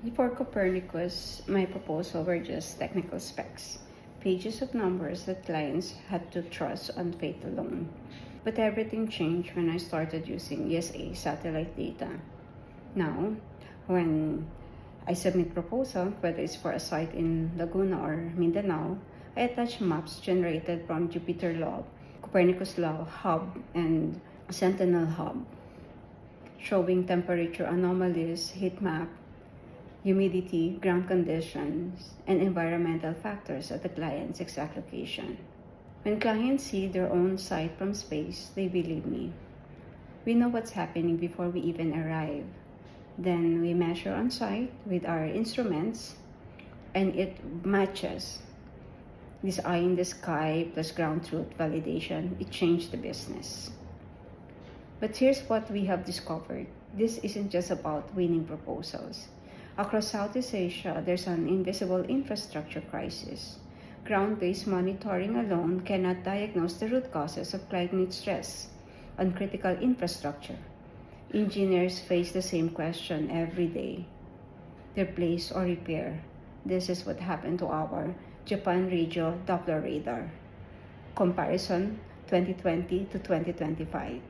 Before Copernicus, my proposal were just technical specs, pages of numbers that clients had to trust on faith alone. But everything changed when I started using ESA satellite data. Now, when I submit proposal, whether it's for a site in Laguna or Mindanao, I attach maps generated from Jupyter Lab, Copernicus Lab Hub, and Sentinel Hub, showing temperature anomalies, heat map, humidity, ground conditions, and environmental factors at the client's exact location. When clients see their own site from space, they believe me. We know what's happening before we even arrive. Then we measure on site with our instruments, and it matches. This eye in the sky plus ground truth validation, it changed the business. But here's what we have discovered. This isn't just about winning proposals. Across Southeast Asia, there's an invisible infrastructure crisis. Ground-based monitoring alone cannot diagnose the root causes of climate stress on critical infrastructure. Engineers face the same question every day. Replace or repair. This is what happened to our Japan Radio Doppler radar. Comparison 2020 to 2025.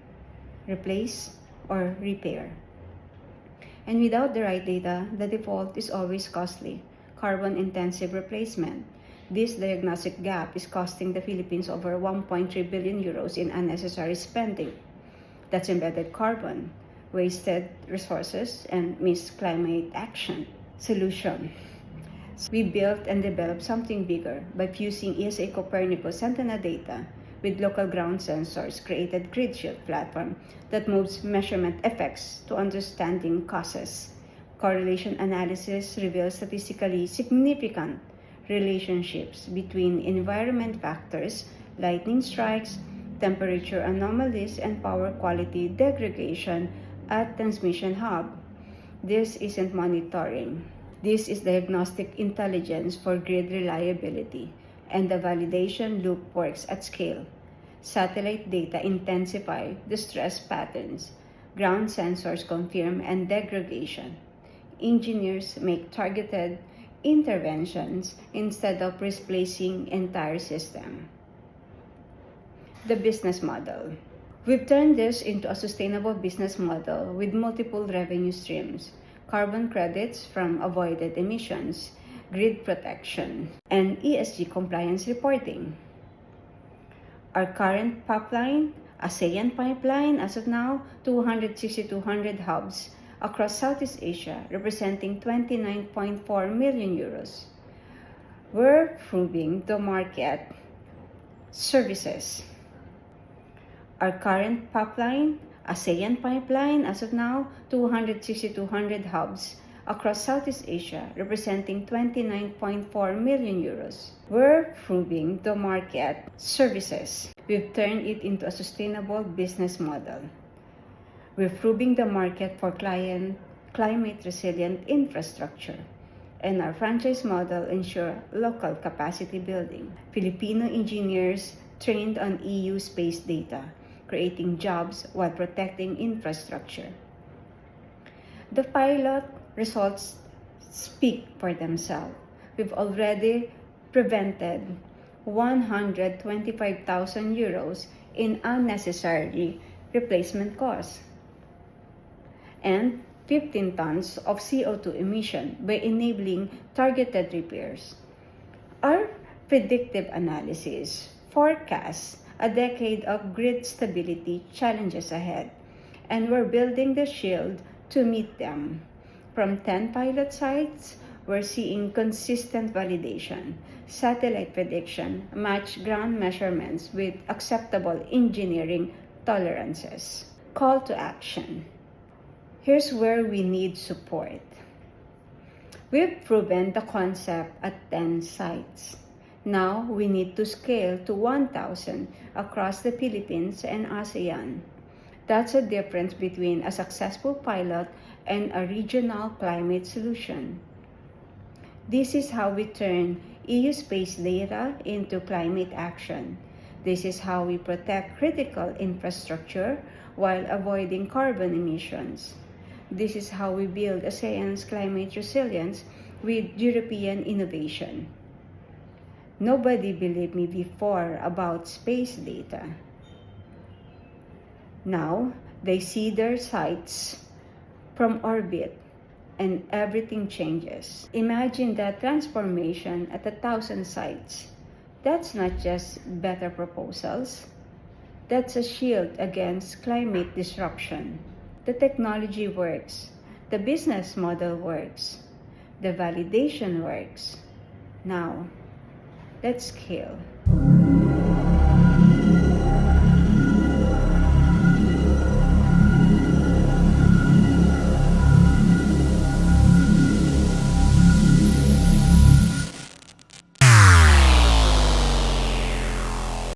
Replace or repair. And without the right data, the default is always costly, carbon-intensive replacement. This diagnostic gap is costing the Philippines over 1.3 billion euros in unnecessary spending. That's embedded carbon, wasted resources, and missed climate action. Solution. We built and developed something bigger by fusing ESA Copernicus Sentinel data with local ground sensors, created GridShield platform that moves measurement effects to understanding causes. Correlation analysis reveals statistically significant relationships between environment factors, lightning strikes, temperature anomalies, and power quality degradation at transmission hub. This isn't monitoring. This is diagnostic intelligence for grid reliability, and the validation loop works at scale. Satellite data intensify the stress patterns. Ground sensors confirm and degradation. Engineers make targeted interventions instead of replacing entire system. The business model. We've turned this into a sustainable business model with multiple revenue streams, carbon credits from avoided emissions, grid protection, and ESG compliance reporting. Our current pipeline, ASEAN pipeline, as of now, 200 hubs across Southeast Asia, representing 29.4 million euros. We're proving the market services. Our current pipeline, ASEAN pipeline, as of now, 200 hubs across Southeast Asia, representing 29.4 million euros. We're proving the market services. We've turned it into a sustainable business model. We're proving the market for climate-resilient infrastructure. And our franchise model ensures local capacity building. Filipino engineers trained on EU space data, creating jobs while protecting infrastructure. The pilot results speak for themselves. We've already prevented 125,000 euros in unnecessary replacement costs and 15 tons of CO2 emission by enabling targeted repairs. Our predictive analysis forecasts a decade of grid stability challenges ahead, and we're building the shield to meet them. From 10 pilot sites, we're seeing consistent validation. Satellite prediction match ground measurements with acceptable engineering tolerances. Call to action. Here's where we need support. We've proven the concept at 10 sites. Now we need to scale to 1,000 across the Philippines and ASEAN. That's a difference between a successful pilot and a regional climate solution. This is how we turn EU space data into climate action. This is how we protect critical infrastructure while avoiding carbon emissions. This is how we build ASEAN's climate resilience with European innovation. Nobody believed me before about space data. Now, they see their sites from orbit and everything changes. Imagine that transformation at 1,000 sites. That's not just better proposals. That's a shield against climate disruption. The technology works. The business model works. The validation works. Now, let's scale.